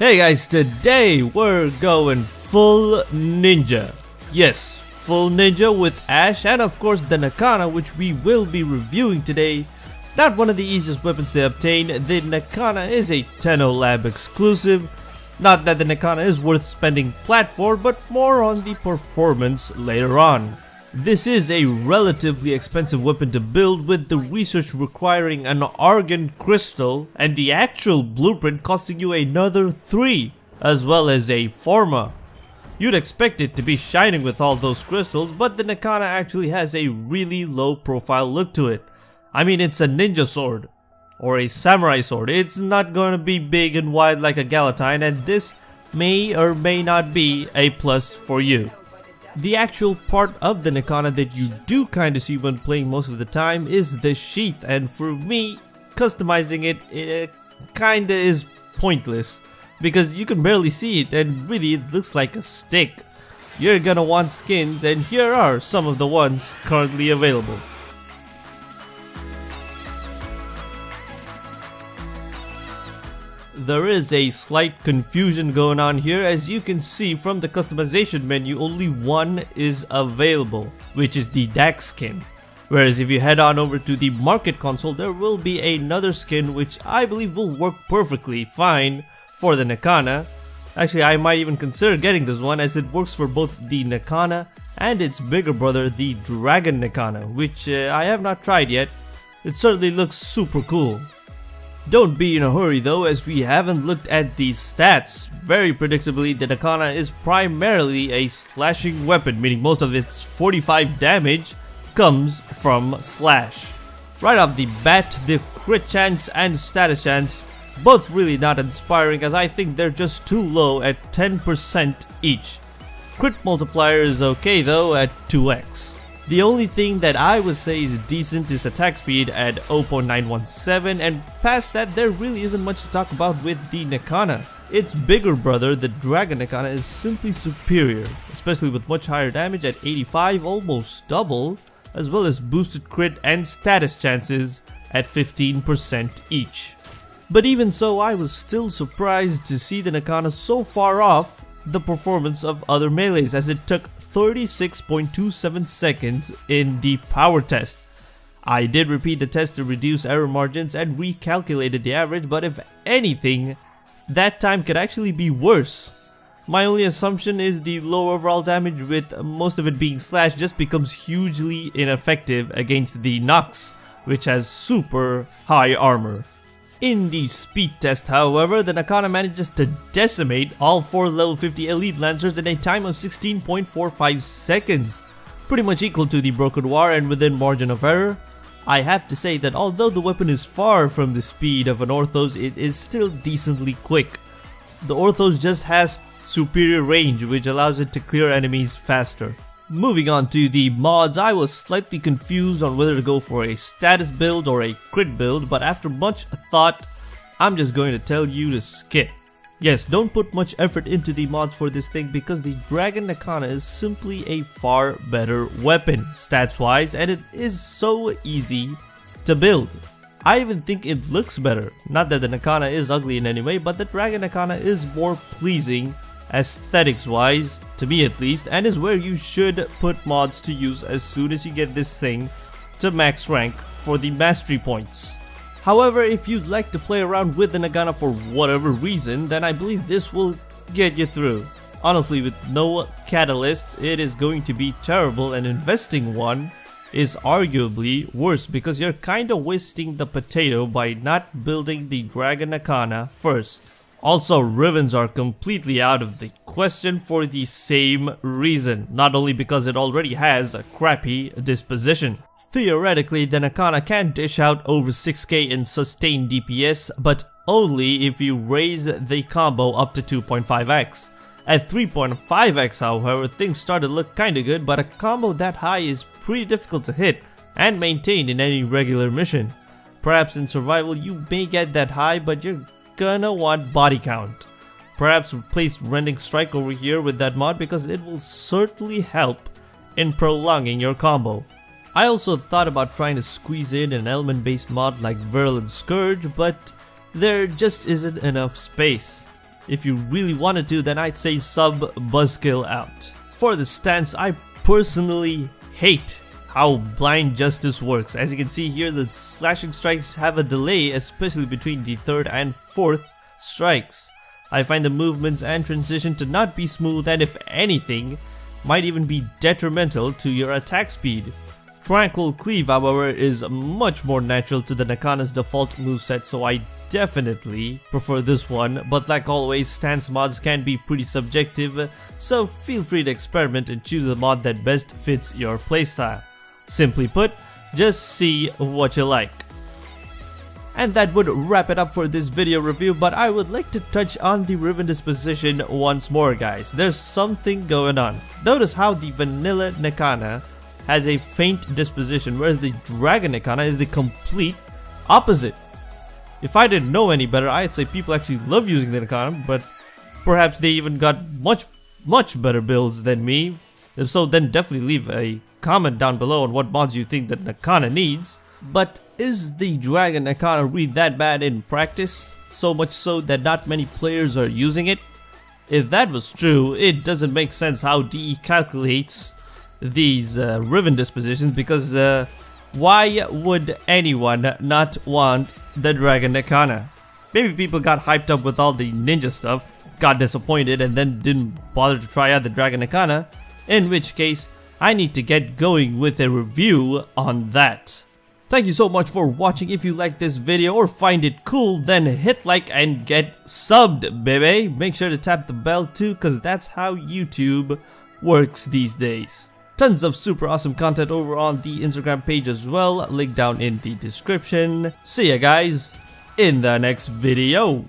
Hey guys, today we're going full ninja. Yes, full ninja with Ash and of course the Nikana, which we will be reviewing today. Not one of the easiest weapons to obtain. The Nikana is a Tenno Lab exclusive. Not that the Nikana is worth spending plat for, but more on the performance later on. This is a relatively expensive weapon to build, with the research requiring an argon crystal and the actual blueprint costing you another 3, as well as a forma. You'd expect it to be shining with all those crystals, but the Nikana actually has a really low profile look to it. I mean, it's a ninja sword, or a samurai sword. It's not going to be big and wide like a Galatine, and this may or may not be a plus for you. The actual part of the Nikana that you do kinda see when playing most of the time is the sheath, and for me, customizing it kinda is pointless because you can barely see it and really it looks like a stick. You're gonna want skins, and here are some of the ones currently available. There is a slight confusion going on here. As you can see from the customization menu, only one is available, which is the Dax skin. Whereas if you head on over to the market console, there will be another skin which I believe will work perfectly fine for the Nikana. Actually, I might even consider getting this one as it works for both the Nikana and its bigger brother, the Dragon Nikana, which I have not tried yet. It certainly looks super cool. Don't be in a hurry though, as we haven't looked at these stats. Very predictably, the Nikana is primarily a slashing weapon, meaning most of its 45 damage comes from slash. Right off the bat, the crit chance and status chance, both really not inspiring, as I think they're just too low at 10% each. Crit multiplier is okay though at 2x. The only thing that I would say is decent is attack speed at 0.917, and past that there really isn't much to talk about with the Nikana. Its bigger brother, the Dragon Nikana, is simply superior, especially with much higher damage at 85, almost double, as well as boosted crit and status chances at 15% each. But even so, I was still surprised to see the Nikana so far off the performance of other melees, as it took 36.27 seconds in the power test. I did repeat the test to reduce error margins and recalculated the average, but if anything, that time could actually be worse. My only assumption is the low overall damage, with most of it being slash, just becomes hugely ineffective against the Nox, which has super high armor. In the speed test, however, the Nikana manages to decimate all 4 level 50 elite lancers in a time of 16.45 seconds, pretty much equal to the Broken War and within margin of error. I have to say that although the weapon is far from the speed of an Orthos, it is still decently quick. The Orthos just has superior range, which allows it to clear enemies faster. Moving on to the mods, I was slightly confused on whether to go for a status build or a crit build, but after much thought, I'm just going to tell you to skip. Yes, don't put much effort into the mods for this thing, because the Dragon Nikana is simply a far better weapon stats wise, and it is so easy to build. I even think it looks better. Not that the Nikana is ugly in any way, but the Dragon Nikana is more pleasing aesthetics wise, to me at least, and is where you should put mods to use as soon as you get this thing to max rank for the mastery points. However, if you'd like to play around with the Nikana for whatever reason, then I believe this will get you through. Honestly, with no catalysts, it is going to be terrible, and investing one is arguably worse because you're kinda wasting the potato by not building the Dragon Nikana first. Also, Rivens are completely out of the question for the same reason, not only because it already has a crappy disposition. Theoretically, the Nikana can dish out over 6k in sustained DPS, but only if you raise the combo up to 2.5x. At 3.5x, however, things start to look kinda good, but a combo that high is pretty difficult to hit and maintain in any regular mission. Perhaps in survival you may get that high, but you're gonna want body count. Perhaps replace Rending Strike over here with that mod, because it will certainly help in prolonging your combo. I also thought about trying to squeeze in an element based mod like Virulent Scourge, but there just isn't enough space. If you really wanted to, then I'd say sub buzzkill out. For the stance, I personally hate how blind justice works. As you can see here, the slashing strikes have a delay, especially between the 3rd and 4th strikes. I find the movements and transition to not be smooth, and if anything, might even be detrimental to your attack speed. Tranquil Cleave, however, is much more natural to the Nikana's default moveset, so I definitely prefer this one, but like always, stance mods can be pretty subjective, so feel free to experiment and choose the mod that best fits your playstyle. Simply put, just see what you like. And that would wrap it up for this video review, but I would like to touch on the Riven disposition once more, guys. There's something going on. Notice how the vanilla Nikana has a faint disposition, whereas the Dragon Nikana is the complete opposite. If I didn't know any better, I'd say people actually love using the Nikana, but perhaps they even got much better builds than me. If so, then definitely leave a comment down below on what mods you think that Nikana needs. But is the Dragon Nikana really that bad in practice? So much so that not many players are using it? If that was true, it doesn't make sense how DE calculates these Riven dispositions, because why would anyone not want the Dragon Nikana? Maybe people got hyped up with all the ninja stuff, got disappointed, and then didn't bother to try out the Dragon Nikana, in which case I need to get going with a review on that. Thank you so much for watching. If you like this video or find it cool, then hit like and get subbed, baby. Make sure to tap the bell too, cause that's how YouTube works these days. Tons of super awesome content over on the Instagram page as well, link down in the description. See ya guys in the next video.